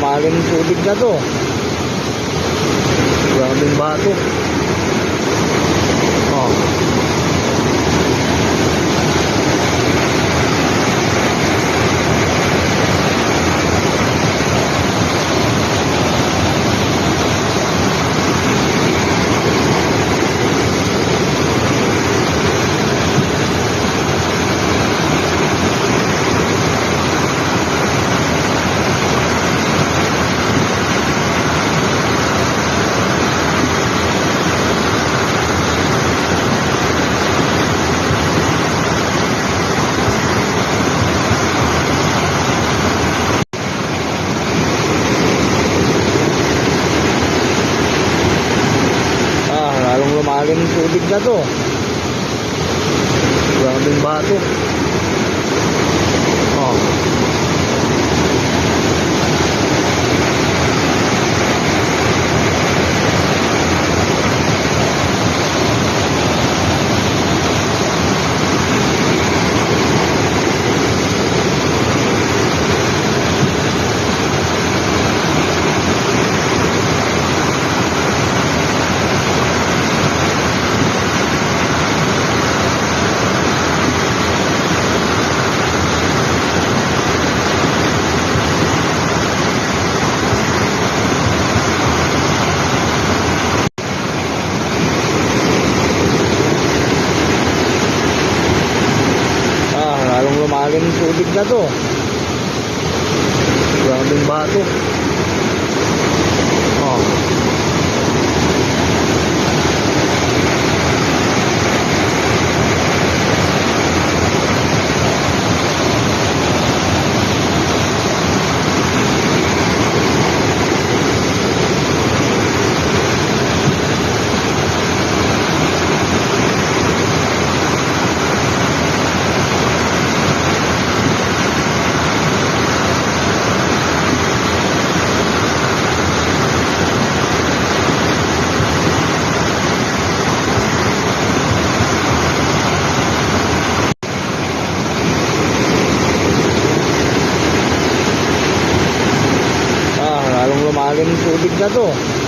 lumalim yung tubig na to. Grabing bato. Oh. Lalong lumalim yung tubig na to. Grabing bato. Oh. Lalong lumalim yung tubig na to. Grabing bato. Oh. Lalong lumalim yung tubig na to.